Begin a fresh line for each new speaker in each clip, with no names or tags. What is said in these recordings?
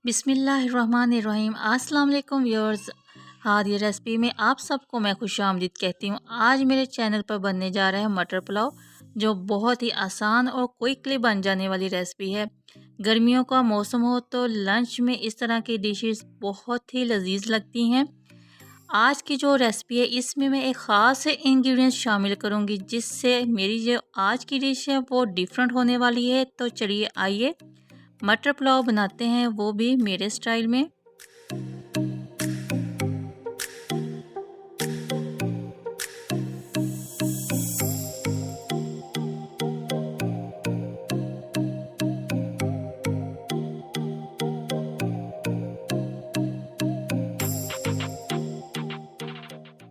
बिस्मिल्लाहिर्रहमानिर्रहीम। अस्सलाम वालेकुम व्यूअर्स। आज ये रेसिपी में आप सबको मैं खुशामदीद कहती हूँ। आज मेरे चैनल पर बनने जा रहा है मटर पुलाव, जो बहुत ही आसान और क्विकली बन जाने वाली रेसिपी है। गर्मियों का मौसम हो तो लंच में इस तरह की डिशेस बहुत ही लजीज लगती हैं। आज की जो रेसिपी है इसमें मैं एक ख़ास इंग्रेडिएंट शामिल करूँगी, जिससे मेरी जो आज की डिश है वो डिफरेंट होने वाली है। तो चलिए आइए मटर पुलाव बनाते हैं, वो भी मेरे स्टाइल में।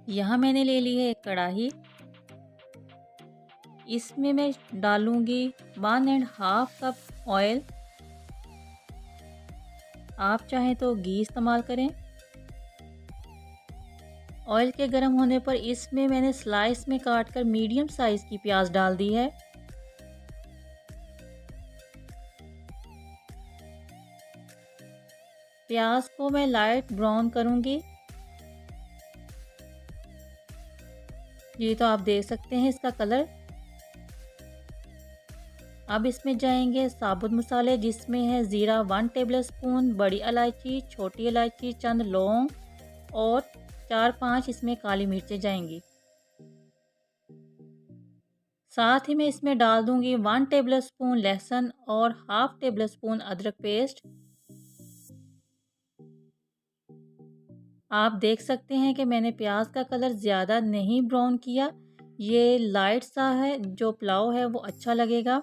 यहाँ मैंने ले ली है एक कढ़ाई। इसमें मैं डालूंगी 1.5 कप ऑयल। आप चाहें तो घी इस्तेमाल करें। ऑयल के गर्म होने पर इसमें मैंने स्लाइस में काट कर मीडियम साइज़ की प्याज डाल दी है। प्याज को मैं लाइट ब्राउन करूंगी। ये तो आप देख सकते हैं इसका कलर। अब इसमें जाएंगे साबुत मसाले, जिसमें है ज़ीरा 1 टेबलस्पून, बड़ी इलायची, छोटी इलायची, चंद लौंग और 4-5 इसमें काली मिर्चें जाएंगी। साथ ही मैं इसमें डाल दूंगी 1 टेबलस्पून लहसुन और हाफ टेबलस्पून अदरक पेस्ट। आप देख सकते हैं कि मैंने प्याज का कलर ज़्यादा नहीं ब्राउन किया, ये लाइट सा है। जो पुलाव है वो अच्छा लगेगा।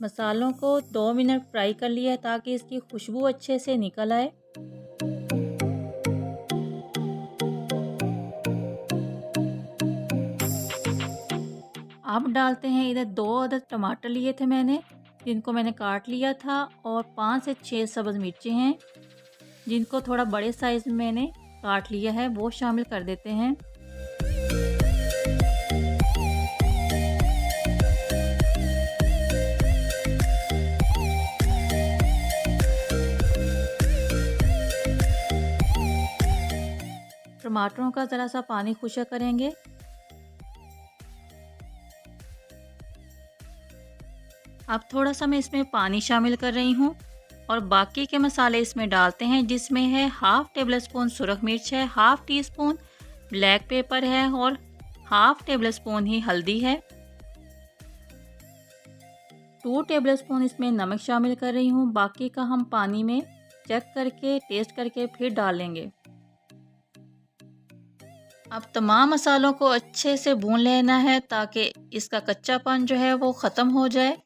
मसालों को 2 मिनट फ्राई कर लिया है ताकि इसकी खुशबू अच्छे से निकल आए। अब डालते हैं इधर 2 अदद टमाटर लिए थे मैंने, जिनको मैंने काट लिया था, और 5 से 6 सब्ज़ मिर्चें हैं, जिनको थोड़ा बड़े साइज़ में मैंने काट लिया है, वो शामिल कर देते हैं। टमाटरों का ज़रा सा पानी खुशक करेंगे। अब थोड़ा सा मैं इसमें पानी शामिल कर रही हूँ और बाकी के मसाले इसमें डालते हैं, जिसमें है हाफ टेबल स्पून सुरख मिर्च है, half tea spoon black pepper है और हाफ टेबल स्पून ही हल्दी है। 2 टेबल स्पून इसमें नमक शामिल कर रही हूँ। बाकी का हम पानी में चेक करके टेस्ट करके फिर डालेंगे। अब तमाम मसालों को अच्छे से भून लेना है ताकि इसका कच्चापन जो है वो ख़त्म हो जाए।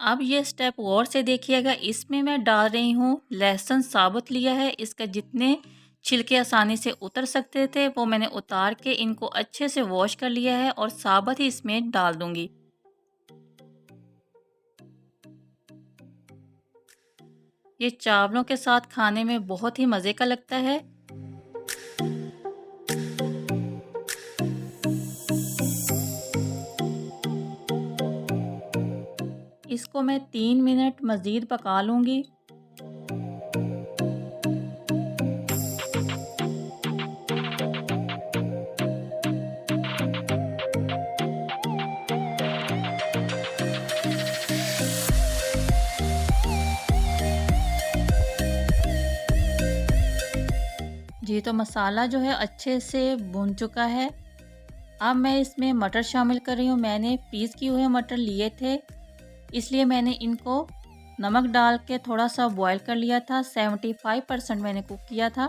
अब ये स्टेप गौर से देखिएगा। इसमें मैं डाल रही हूँ लहसुन साबुत लिया है। इसका जितने छिलके आसानी से उतर सकते थे वो मैंने उतार के इनको अच्छे से वॉश कर लिया है और साबुत ही इसमें डाल दूंगी। ये चावलों के साथ खाने में बहुत ही मज़े का लगता है। इसको मैं 3 मिनट मज़ीद पका लूँगी। जी तो मसाला जो है अच्छे से भुन चुका है। अब मैं इसमें मटर शामिल कर रही हूँ। मैंने पीस किए हुए मटर लिए थे, इसलिए मैंने इनको नमक डाल के थोड़ा सा बॉईल कर लिया था। 75% मैंने कुक किया था,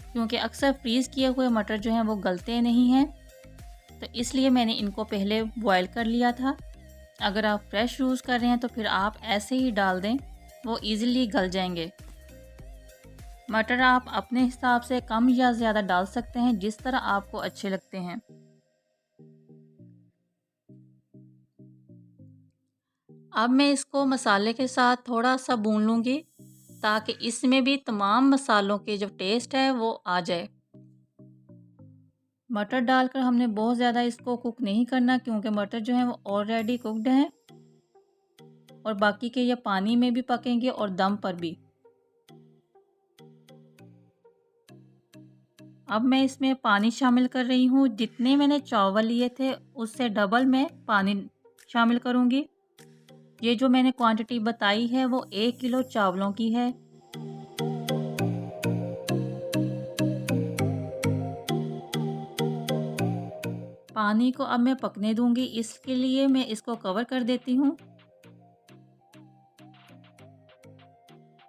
क्योंकि अक्सर फ्रीज़ किए हुए मटर जो हैं वो गलते नहीं हैं, तो इसलिए मैंने इनको पहले बॉईल कर लिया था। अगर आप फ्रेश यूज़ कर रहे हैं तो फिर आप ऐसे ही डाल दें, वो ईज़िली गल जाएंगे। मटर आप अपने हिसाब से कम या ज़्यादा डाल सकते हैं, जिस तरह आपको अच्छे लगते हैं। अब मैं इसको मसाले के साथ थोड़ा सा भून लूँगी ताकि इसमें भी तमाम मसालों के जो टेस्ट है वो आ जाए। मटर डालकर हमने बहुत ज़्यादा इसको कुक नहीं करना, क्योंकि मटर जो है वो ऑलरेडी कुकड हैं और बाकी के ये पानी में भी पकेंगे और दम पर भी। अब मैं इसमें पानी शामिल कर रही हूँ। जितने मैंने चावल लिए थे उससे डबल मैं पानी शामिल करूँगी। ये जो मैंने क्वांटिटी बताई है वो 1 किलो चावलों की है। पानी को अब मैं पकने दूंगी, इसके लिए मैं इसको कवर कर देती हूँ।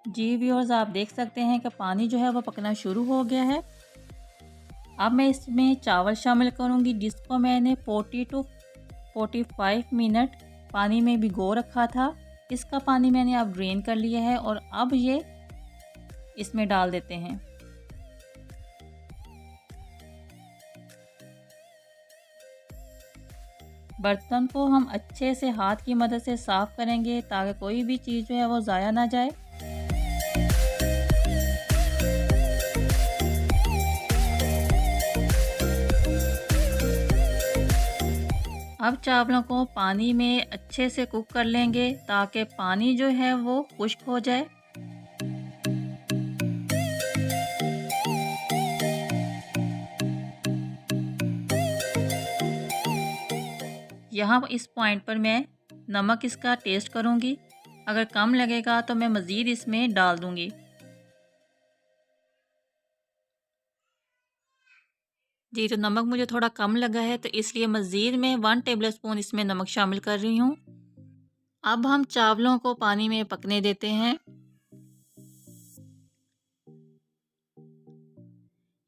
जी व्यूअर्स, आप देख सकते हैं कि पानी जो है वो पकना शुरू हो गया है। अब मैं इसमें चावल शामिल करूँगी, जिसको मैंने 40 टू 45 मिनट पानी में भिगो रखा था। इसका पानी मैंने अब ड्रेन कर लिया है और अब ये इसमें डाल देते हैं। बर्तन को हम अच्छे से हाथ की मदद से साफ़ करेंगे ताकि कोई भी चीज़ जो है वो ज़ाया ना जाए। अब चावलों को पानी में अच्छे से कुक कर लेंगे ताकि पानी जो है वो खुश्क हो जाए। यहाँ इस पॉइंट पर मैं नमक इसका टेस्ट करूँगी। अगर कम लगेगा तो मैं मज़ीद इसमें डाल दूँगी। जी, तो नमक मुझे थोड़ा कम लगा है, तो इसलिए मज़ीद मैं 1 टेबलस्पून इसमें नमक शामिल कर रही हूँ। अब हम चावलों को पानी में पकने देते हैं।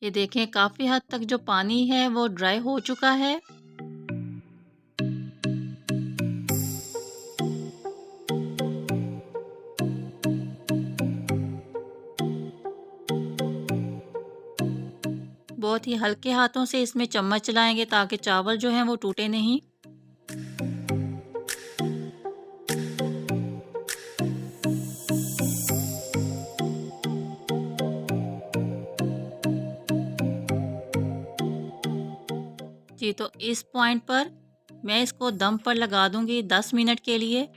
ये देखें, काफ़ी हद तक जो पानी है वो ड्राई हो चुका है। बहुत ही हल्के हाथों से इसमें चम्मच चलाएंगे ताकि चावल जो हैं वो टूटे नहीं। जी, तो इस पॉइंट पर मैं इसको दम पर लगा दूंगी 10 मिनट के लिए।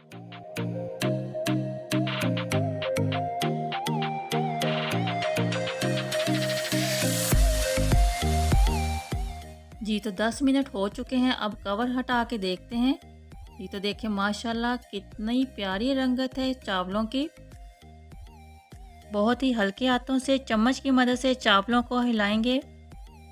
जी, तो 10 मिनट हो चुके हैं। अब कवर हटा के देखते हैं। जी, तो देखें, माशाल्लाह कितनी प्यारी रंगत है चावलों की। बहुत ही हल्के हाथों से चम्मच की मदद से चावलों को हिलाएंगे।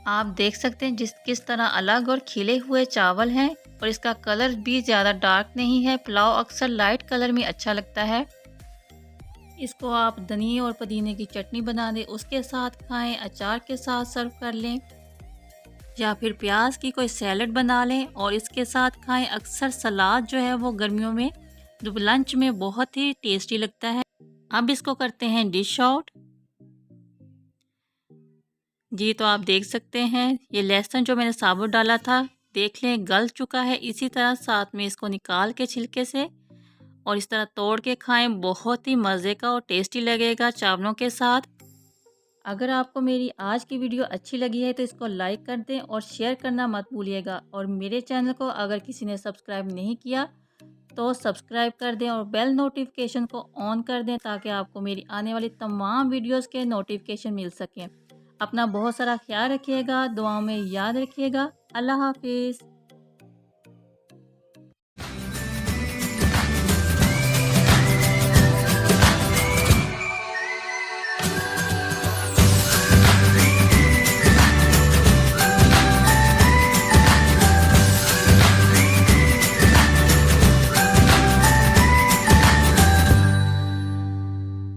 आप देख सकते हैं किस तरह अलग और खिले हुए चावल हैं और इसका कलर भी ज़्यादा डार्क नहीं है। पुलाव अक्सर लाइट कलर में अच्छा लगता है। इसको आप धनिए और पुदीने की चटनी बना दें, उसके साथ खाएं, अचार के साथ सर्व कर लें या फिर प्याज की कोई सैलड बना लें और इसके साथ खाएं। अक्सर सलाद जो है वो गर्मियों में जो लंच में बहुत ही टेस्टी लगता है। अब इसको करते हैं डिश आउट। जी, तो आप देख सकते हैं ये लहसुन जो मैंने साबुत डाला था, देख लें गल चुका है। इसी तरह साथ में इसको निकाल के छिलके से और इस तरह तोड़ के खाएं, बहुत ही मज़े का और टेस्टी लगेगा चावलों के साथ। अगर आपको मेरी आज की वीडियो अच्छी लगी है तो इसको लाइक कर दें और शेयर करना मत भूलिएगा। और मेरे चैनल को अगर किसी ने सब्सक्राइब नहीं किया तो सब्सक्राइब कर दें और बेल नोटिफिकेशन को ऑन कर दें ताकि आपको मेरी आने वाली तमाम वीडियोस के नोटिफिकेशन मिल सकें। अपना बहुत सारा ख्याल रखिएगा, दुआओं में याद रखिएगा। अल्लाह हाफिज़।